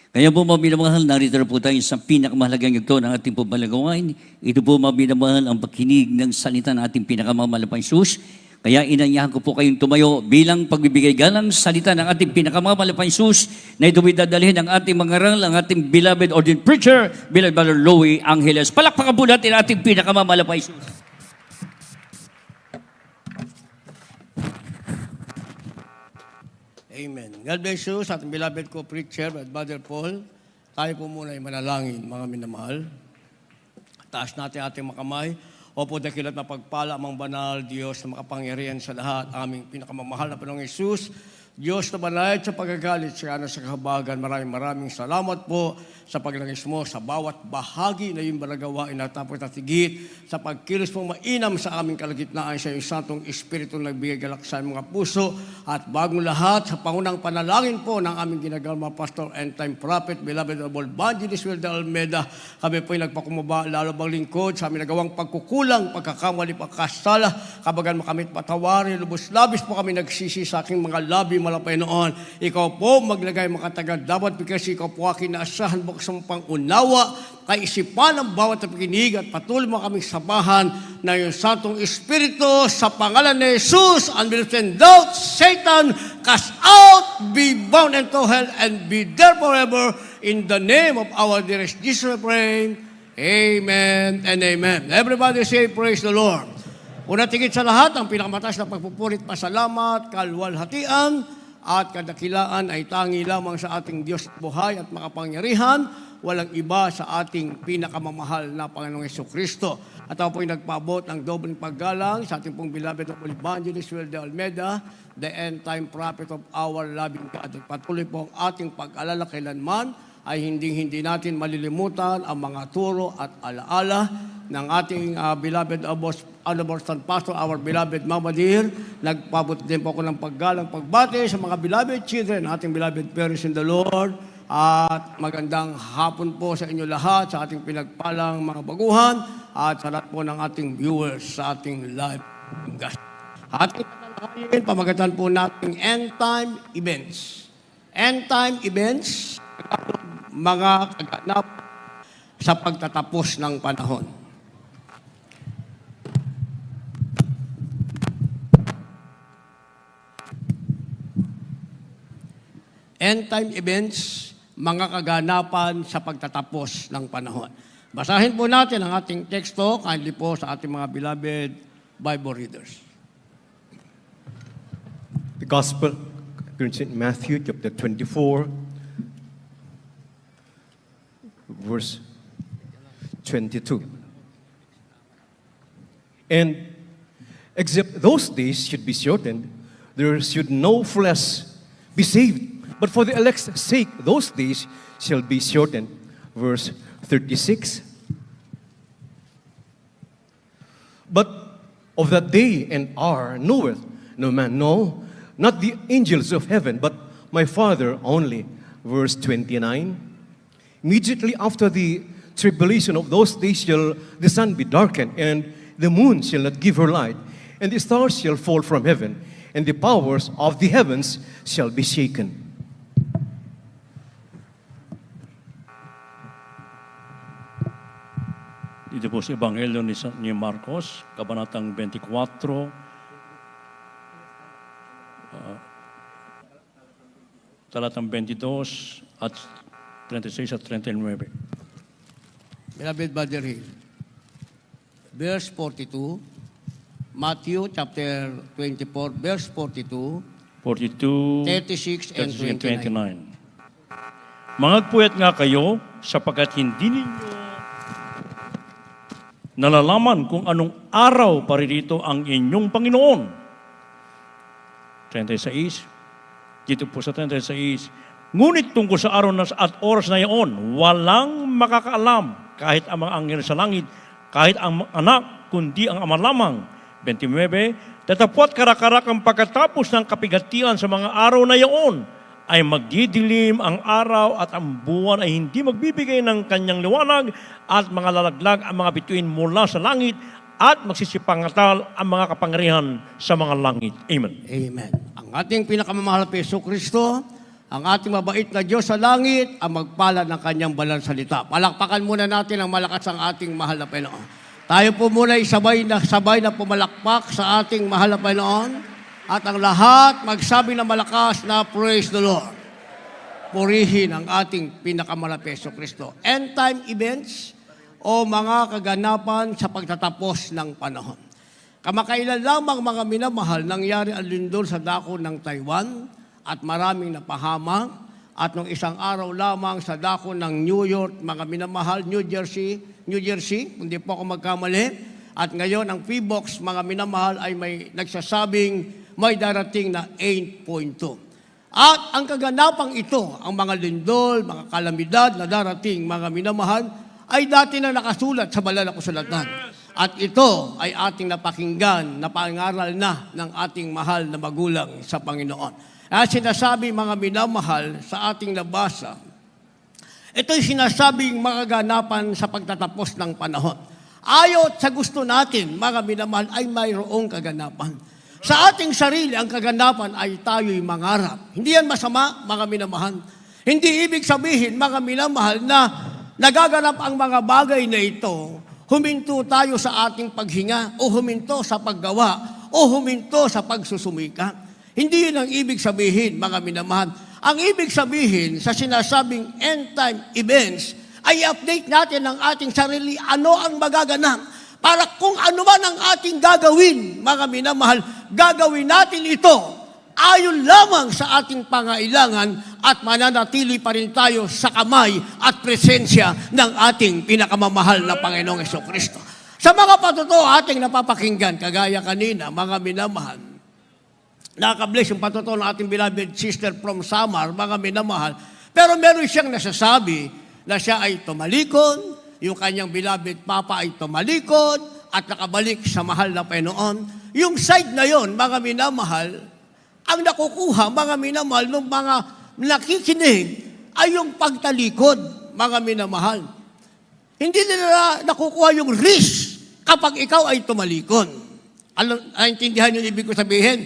Kaya po mga minamahal, narito na po tayo sa pinakamahalagang yugto ng ating pagmalagawain. Ito po mga minamahal ang pagkinig ng salita ng ating pinakamamahal na Isus. Kaya inanyahan ko po kayong tumayo bilang pagbibigay galang salita ng ating pinakamamahal na Isus na ito dadalhin ng ating mangaral, ang ating beloved ordained preacher, beloved Brother Louie Angeles. Palakpakan po natin ang ating pinakamamahal na Isus. Amen. God bless you sa ating beloved co-preacher, Brother Paul. Tayo po muna ay manalangin, mga minamahal. Taas natin ating makamay. Opo, dakilat na pagpala, amang banal, Diyos na makapangyarihan sa lahat, aming pinakamamahal na Panginoong Hesus. Diyos na banayad sa pagagalit, siya na sa kahabagan. Maraming salamat po sa paglangis mo sa bawat bahagi na yung balagawain at tapos at higit sa pagkilos mo mainam sa aming kalagitnaan sa iyong Santong Espiritu nagbigay galak sa mga puso at bagong lahat sa pangunang panalangin po ng aming ginagalma Pastor and Time Prophet, beloved of all Evangelist Wilder Almeida. Kami po ay nagpakumaba, lalo bang lingkod sa aming nagawang pagkukulang, pagkakamali, pagkasala, kabagan makamit patawarin, lubos-labis po kami nagsisi sa aking mga labi malapay noon. Ikaw po maglagay makatagad dapat because ikaw po aking naasahan mo sa pangunawa, kaisipan ng bawat pakinig at patuloy mo kaming sabahan na yung Santong Espiritu sa pangalan ni Jesus, unbelief and doubt, Satan, cast out, be bound into hell, and be there forever. In the name of our dearest Jesus, we pray. Amen and amen. Everybody say, praise the Lord. Una tigit sa lahat, ang pinakamataas na pagpupulit, pasalamat, kalwalhatian, at kadakilaan ay tangi lamang sa ating Diyos buhay at makapangyarihan, walang iba sa ating pinakamamahal na Panginoong Jesucristo. At ako po'y nagpaabot ng dobling paggalang sa ating pong beloved of Evangelist Wilder Almeida, the end time prophet of our loving God. At patuloy po ang ating pag-alala kailanman ay hindi natin malilimutan ang mga turo at alaala ng ating beloved Honorable Pastor, our beloved Mama Dear. Nagpabot din po ako ng paggalang pagbati sa mga beloved children, ating beloved parents in the Lord. At magandang hapon po sa inyo lahat, sa ating pinagpalang mga baguhan, at sa lahat po ng ating viewers sa ating live broadcast. Ating tatalakayin, pamagatan po nating end time events. End time events, mga kaganap sa pagtatapos ng panahon. End time events, mga kaganapan sa pagtatapos ng panahon. Basahin po natin ang ating teksto, kindly po sa ating mga beloved Bible readers. The Gospel according to St. Matthew chapter 24, verse 22. And except those days should be shortened, there should no flesh be saved. But for the elect's sake, those days shall be shortened. Verse 36. But of that day and hour knoweth no man, no, not the angels of heaven, but my Father only. Verse 29. Immediately after the tribulation of those days shall the sun be darkened, and the moon shall not give her light, and the stars shall fall from heaven, and the powers of the heavens shall be shaken. Dito po sa Ebanghelyo ni Marcos, Kabanatang 24, talatang 22 at 36 at 39. Beloved Brother Hill, verse 42, Matthew chapter 24, verse 42, 42, 36 and 29. Mangagpuyat nga kayo sapagkat hindi ninyo nalalaman kung anong araw paririto ang inyong Panginoon. 36, dito po sa 36, ngunit tungkol sa araw at oras na iyon, walang makakaalam kahit ang mga anghel sa langit, kahit ang anak, kundi ang ama lamang. 29, tatapwat karak-karak ang pagkatapos ng kapigatian sa mga araw na iyon, ay magdidilim ang araw at ang buwan ay hindi magbibigay ng kanyang liwanag at mga lalaglag ang mga bituin mula sa langit at magsisipangatal ang mga kapangyarihan sa mga langit. Amen. Amen. Ang ating pinakamamahal na Jesucristo, ang ating mabait na Diyos sa langit ang magpala ng kanyang banal salita. Palakpakan muna natin ang malakas ang ating mahal na Panginoon. Tayo po muna ay sabay na pumalakpak sa ating mahal na Panginoon at ang lahat magsabi na malakas na praise the Lord. Purihin ang ating pinakamalapit sa Kristo. End time events o mga kaganapan sa pagtatapos ng panahon. Kamakailan lamang mga minamahal, nangyari ang lindol sa dako ng Taiwan at maraming napahamak. At nung isang araw lamang sa dako ng New York, mga minamahal, New Jersey, hindi po ako magkamali. At ngayon ang PBOX, mga minamahal, ay may nagsasabing may darating na 8.2. At ang kaganapang ito, ang mga lindol, mga kalamidad na darating, mga minamahal, ay dati na nakasulat sa banal na kasulatan. At ito ay ating napakinggan, napangaral na ng ating mahal na magulang sa Panginoon. At sinasabi mga minamahal sa ating nabasa, ito'y sinasabing mga ganapan sa pagtatapos ng panahon. Ayot sa gusto natin, mga minamahal, ay mayroong kaganapan. Sa ating sarili, ang kaganapan ay tayo'y mangarap. Hindi yan masama, mga minamahal. Hindi ibig sabihin, mga minamahal, na nagaganap ang mga bagay na ito, huminto tayo sa ating paghinga, o huminto sa paggawa, o huminto sa pagsusumika. Hindi yun ang ibig sabihin, mga minamahal. Ang ibig sabihin sa sinasabing end-time events ay update natin ang ating sarili, ano ang magaganap. Para kung ano man ang ating gagawin, mga minamahal, gagawin natin ito ayon lamang sa ating pangailangan at mananatili pa rin tayo sa kamay at presensya ng ating pinakamamahal na Panginoong Jesucristo. Sa mga patuto ating napapakinggan, kagaya kanina, mga minamahal, nakaka-bless yung patuto ng ating beloved sister from Samar, mga minamahal. Pero meron siyang nasasabi na siya ay tumalikod, yung kanyang beloved papa ay tumalikod at nakabalik sa mahal na Panginoon. Yung side na yon, mga minamahal, ang nakukuha, mga minamahal, ng mga nakikinig ay yung pagtalikod, mga minamahal. Hindi nila nakukuha yung risk kapag ikaw ay tumalikod. Naintindihan yung ibig ko sabihin?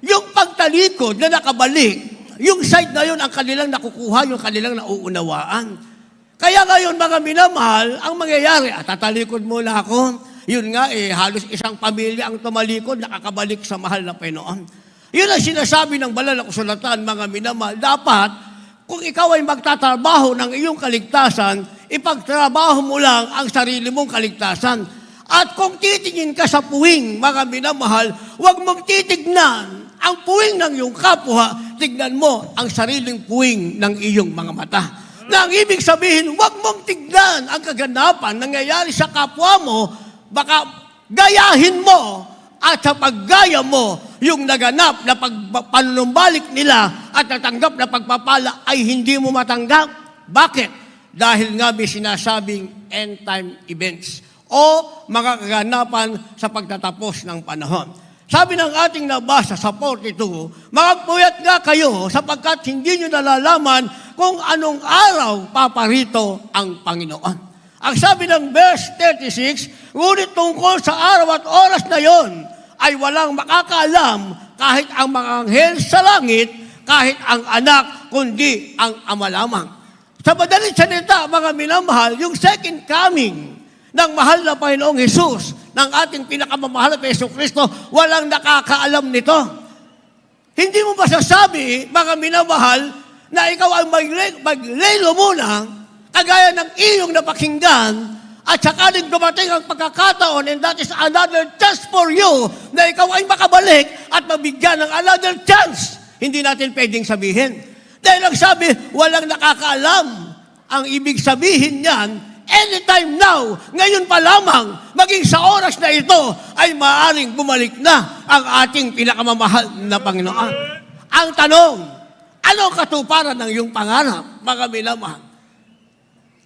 Yung pagtalikod na nakabalik, yung side na yun ang kanilang nakukuha, yung kanilang nauunawaan. Kaya ngayon, mga minamahal, ang mangyayari, tatalikod muna ako. Yun nga, halos isang pamilya ang tumalikod, nakakabalik sa mahal na Panginoon. Yun ang sinasabi ng banal na kasulatan, mga minamahal. Dapat, kung ikaw ay magtatrabaho ng iyong kaligtasan, ipagtrabaho mo lang ang sarili mong kaligtasan. At kung titingin ka sa puwing, mga minamahal, huwag mong titignan ang puwing ng iyong kapwa, tignan mo ang sariling puwing ng iyong mga mata. Na ang ibig sabihin, huwag mong tignan ang kaganapan nangyayari sa kapwa mo, baka gayahin mo at sa paggaya mo, yung naganap na panunumbalik nila at natanggap na pagpapala ay hindi mo matanggap. Bakit? Dahil nga may sinasabing end-time events o mga kaganapan sa pagtatapos ng panahon. Sabi ng ating nabasa sa 42, magpuyat nga kayo sapagkat hindi nyo nalalaman kung anong araw paparito ang Panginoon. Ang sabi ng verse 36, ngunit tungkol sa araw at oras na yon, ay walang makakaalam kahit ang mga anghel sa langit, kahit ang anak, kundi ang ama lamang. Sa madaling salita, mga minamahal, yung second coming ng mahal na Panginoong Jesus, ng ating pinakamamahal na Jesucristo, walang nakakaalam nito. Hindi mo masasabi, mga minamahal, na ikaw ay maglelo muna, kagaya ng iyong napakinggan, at sakaling dumating ang pagkakataon, and that is another chance for you, na ikaw ay makabalik at mabigyan ng another chance. Hindi natin pwedeng sabihin. Dahil ang sabi, walang nakakaalam. Ang ibig sabihin niyan, anytime now, ngayon pa lamang, maging sa oras na ito, ay maaaring bumalik na ang ating pinakamamahal na Panginoon. Ang tanong, ano katuparan ng iyong pangarap, mga minamahal?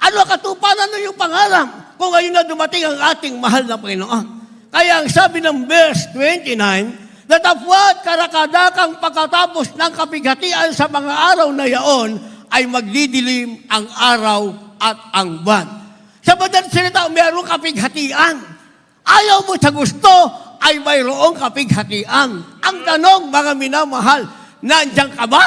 Ano katuparan ng iyong pangarap kung ngayon na dumating ang ating mahal na Panginoon? Kaya ang sabi ng verse 29, datapwat karakadakang pagkatapos ng kapighatian sa mga araw na yaon, ay magdidilim ang araw at ang buwan. Sa madaling salita, mayroong kapighatian. Ayaw mo sa gusto, ay mayroong kapighatian. Ang tanong, mga minamahal, nandiyan ka ba?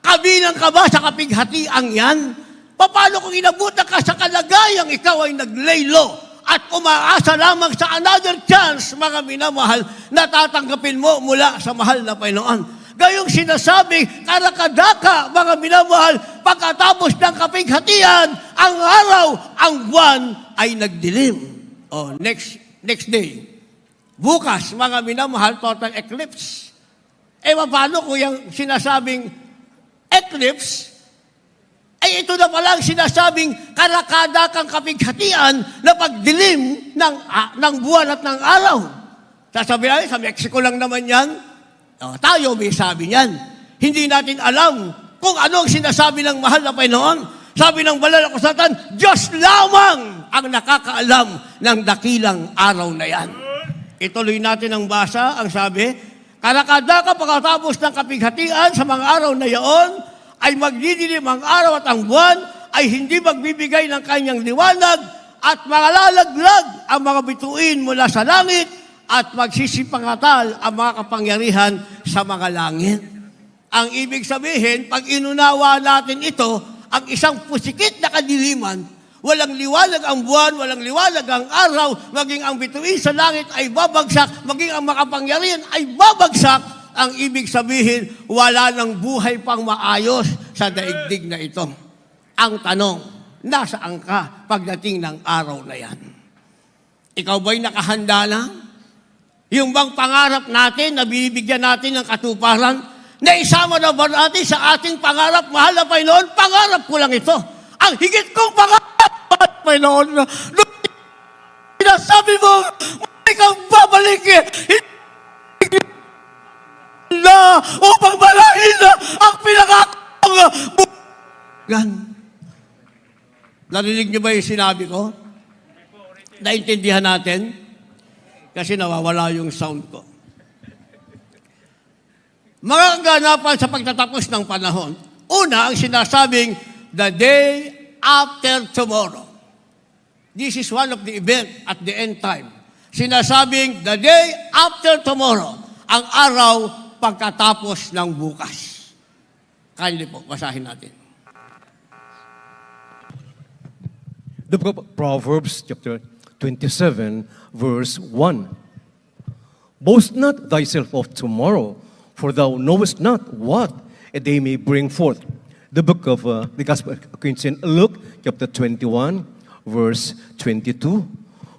Kabilang ka ba sa kapighatiang yan? Paano kung inabutan ka sa kalagayang ikaw ay naglaylo at umaasa lamang sa another chance, mga minamahal, na tatanggapin mo mula sa mahal na Panginoon? Gayong sinasabi, karakadaka, mga minamahal, pagkatapos ng kapighatian, ang araw, ang buwan ay nagdilim. Oh, next day. Bukas, mga minamahal, total eclipse. Paano kung yung sinasabing eclipse, ito na pala ang sinasabing karakadakang kapighatian na pagdilim ng buwan at ng araw. Sasabihin, sa Mexico lang naman yan. Tayo may sabi niyan. Hindi natin alam kung ano ang sinasabi ng mahal na Panginoon. Sabi ng banal na kasulatan, Diyos lamang ang nakakaalam ng dakilang araw na yan. Ituloy natin ang basa, ang sabi, karakadaka pagkatapos ng kapighatian sa mga araw na yaon, ay magdidilim ang araw at ang buwan, ay hindi magbibigay ng kanyang liwanag, at malalaglag ang mga bituin mula sa langit, at magsisipangatal ang mga kapangyarihan sa mga langit. Ang ibig sabihin, pag inunawa natin ito, ang isang pusikit na kadiliman, walang liwanag ang buwan, walang liwanag ang araw, maging ang bituin sa langit ay babagsak, maging ang makapangyarihan ay babagsak. Ang ibig sabihin, wala nang buhay pang maayos sa daigdig na ito. Ang tanong, nasaan ka pagdating ng araw na yan? Ikaw ba'y nakahanda na? Yung bang pangarap natin na binibigyan natin ng katuparan, na isama na ba natin sa ating pangarap, mahal na Panginoon? Pangarap ko lang ito. Ang higit kong pangarap, mahal na Panginoon, sinasabi mo, may kang babalik na upang malahin na ang pinakakong buwan. Narinig niyo ba yung sinabi ko? Naintindihan natin? Kasi nawawala yung sound ko. Mga kaganapan sa pagtatapos ng panahon. Una, ang sinasabing, the day after tomorrow. This is one of the event at the end time. Sinasabing, the day after tomorrow. Ang araw pagkatapos ng bukas. Kindly po, basahin natin. The book of Proverbs, chapter 27, verse 1. Boast not thyself of tomorrow, for thou knowest not what a day may bring forth. The book of the Gospel according to St. Luke, chapter 21, verse 22.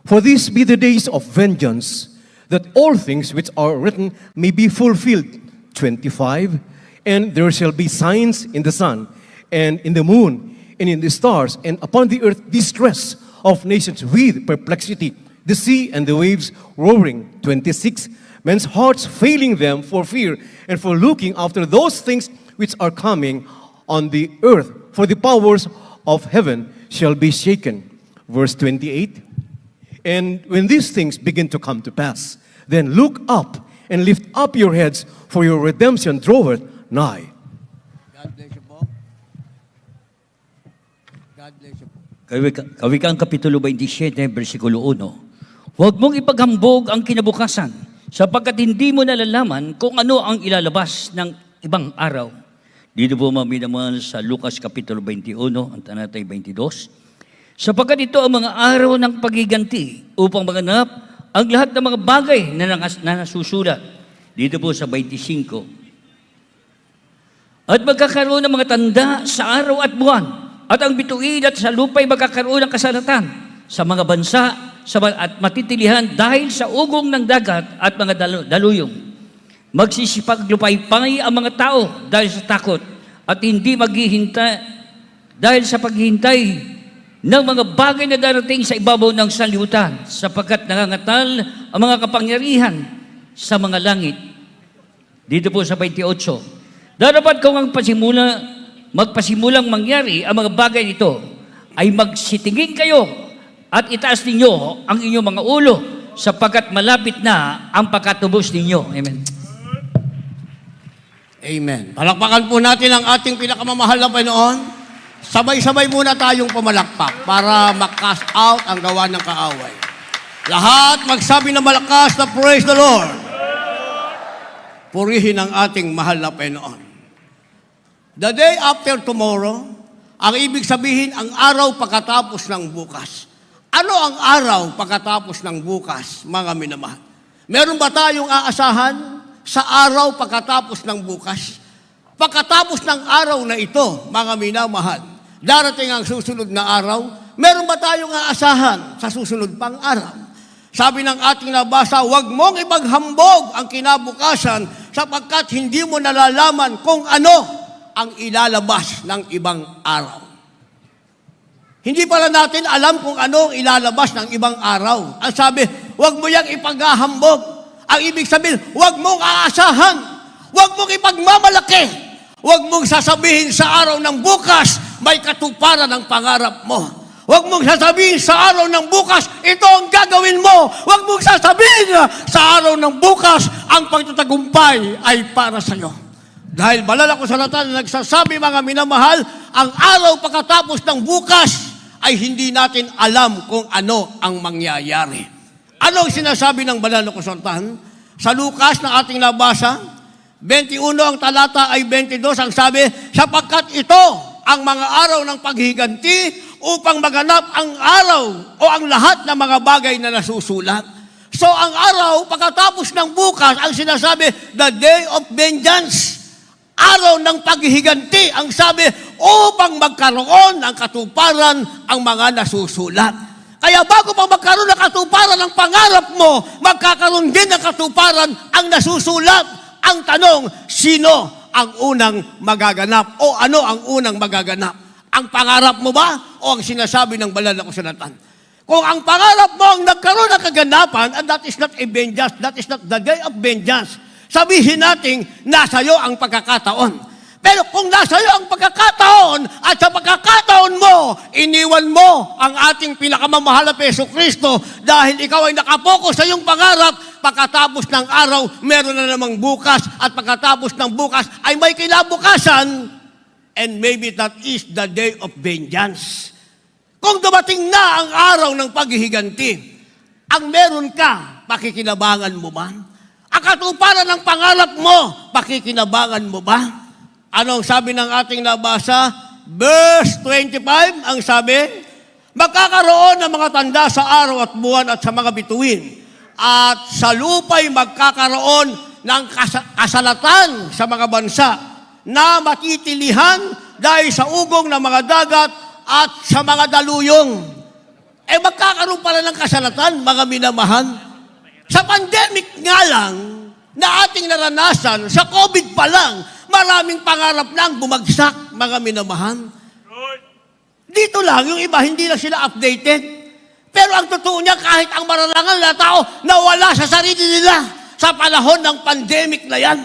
For these be the days of vengeance, that all things which are written may be fulfilled. 25. And there shall be signs in the sun, and in the moon, and in the stars, and upon the earth distress of nations with perplexity, the sea and the waves roaring. 26. Men's hearts failing them for fear, and for looking after those things which are coming on the earth, for the powers of heaven shall be shaken. Verse 28. And when these things begin to come to pass, then look up and lift up your heads, for your redemption draweth nigh. God bless you po. God bless you po. Kawikaan Kapitulo 27, versikulo 1. Huwag mong ipaghambog ang kinabukasan, sapagkat hindi mo nalalaman kung ano ang ilalabas ng ibang araw. Dito po maminamahal sa Lucas Kapitulo 21, ang talata 22. Sapagkat ito ang mga araw ng pagiganti upang maganap ang lahat ng mga bagay na nasusulat. Dito po sa 25. At magkakaroon ng mga tanda sa araw at buwan, at ang bituin at sa lupa'y magkakaroon ng kasalatan sa mga bansa at matitilihan dahil sa ugong ng dagat at mga daluyong. Magsisipaglupaypay ang mga tao dahil sa takot at hindi maghihintay dahil sa paghihintay ng mga bagay na darating sa ibabaw ng sanlibutan, sapagkat nangangatal ang mga kapangyarihan sa mga langit. Dito po sa 28. Darapat kung ang magpasimulang mangyari ang mga bagay nito, ay magsitingin kayo at itaas ninyo ang inyong mga ulo, sapagkat malapit na ang pagkatubos ninyo. Amen. Amen. Palakpakan po natin ang ating pinakamamahal na Panginoon. Sabay-sabay muna tayong pumalakpak para makast out ang gawa ng kaaway. Lahat magsabi na malakas na praise the Lord. Purihin ang ating mahal na Panginoon. The day after tomorrow, ang ibig sabihin, ang araw pagkatapos ng bukas. Ano ang araw pagkatapos ng bukas, mga minamahal? Meron ba tayong aasahan sa araw pagkatapos ng bukas? Pagkatapos ng araw na ito, mga minamahal, darating ang susunod na araw, meron ba tayong aasahan sa susunod pang araw? Sabi ng ating nabasa, huwag mong ipaghambog ang kinabukasan sapagkat hindi mo nalalaman kung ano ang ilalabas ng ibang araw. Hindi pala natin alam kung ano ang ilalabas ng ibang araw. Ang sabi, huwag mo yang ipaghahambog. Ang ibig sabihin, huwag mong aasahan. Huwag mong ipagmamalaki. Huwag mong sasabihin sa araw ng bukas, may katuparan ng pangarap mo. Huwag mong sasabihin sa araw ng bukas, ito ang gagawin mo. Huwag mong sasabihin sa araw ng bukas, ang pagtatagumpay ay para sa iyo. Dahil banal na kasulatan na nagsasabi, mga minamahal, ang araw pagkatapos ng bukas ay hindi natin alam kung ano ang mangyayari. Ano ang sinasabi ng banal na kasulatan? Sa Lucas na ating nabasa, 21 ang talata ay 22, ang sabi, sapagkat ito ang mga araw ng paghiganti upang maganap ang araw o ang lahat ng mga bagay na nasusulat. So ang araw pagkatapos ng bukas, ang sinasabi, the day of vengeance. Araw ng paghihiganti, ang sabi, upang magkaroon ng katuparan ang mga nasusulat. Kaya bago pa magkaroon ng katuparan ng pangarap mo, magkakaroon din ng katuparan ang nasusulat. Ang tanong, sino ang unang magaganap? O ano ang unang magaganap? Ang pangarap mo ba? O ang sinasabi ng banal na kasulatan? Kung ang pangarap mo ang nagkaroon ng kaganapan, and that is not a vengeance, that is not the day of vengeance, sabihin natin, nasa iyo ang pagkakataon. Pero kung nasa iyo ang pagkakataon, at sa pagkakataon mo, iniwan mo ang ating pinakamamahal na Jesucristo dahil ikaw ay nakapokus sa iyong pangarap, pagkatapos ng araw, meron na namang bukas, at pagkatapos ng bukas, ay may kinabukasan, and maybe that is the day of vengeance. Kung dumating na ang araw ng paghihiganti, ang meron ka, pakikinabangan mo ba? Ang katuparan ng pangarap mo, pakikinabangan mo ba? Anong sabi ng ating nabasa? Verse 25, ang sabi, magkakaroon ng mga tanda sa araw at buwan at sa mga bituin. At sa lupa'y magkakaroon ng kasalatan sa mga bansa na matitilihan dahil sa ugong ng mga dagat at sa mga daluyong. Magkakaroon pala ng kasalatan, mga minamahal. Sa pandemic nga lang na ating naranasan, sa COVID pa lang, maraming pangarap na ang bumagsak, mga minamahal. Dito lang, yung iba, hindi na sila updated. Pero ang totoo niya, kahit ang mararangal na tao, nawala sa sarili nila sa panahon ng pandemic na yan.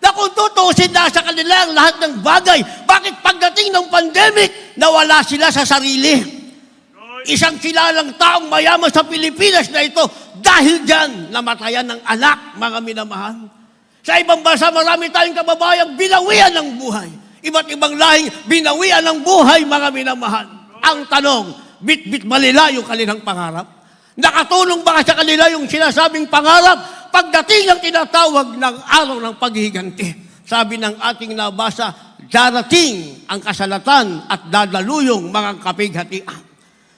Na kung tutusin na sa kanila ang lahat ng bagay, bakit pagdating ng pandemic, nawala sila sa sarili? Isang kilalang taong mayaman sa Pilipinas na ito, dahil dyan, namatayan ng anak, mga minamahal. Sa ibang bansa, marami tayong kababayang binawian ng buhay. Iba't ibang lahing binawian ng buhay, mga minamahal. Ang tanong, bit-bit ba nila yung kanilang pangarap? Nakatulong ba sa kanila yung sinasabing pangarap pagdating ng tinatawag ng araw ng paghihiganti? Sabi ng ating nabasa, darating ang kasalatan at dadaluyong mga kapighatian.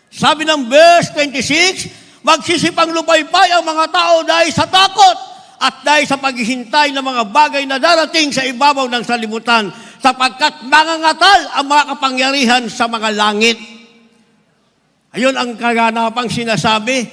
Sabi ng verse 26, magsisipang lupaypay ang mga tao dahil sa takot at dahil sa paghihintay ng mga bagay na darating sa ibabaw ng salibutan, sapagkat mangangatal ang mga kapangyarihan sa mga langit. Ayun ang kaganapang sinasabi,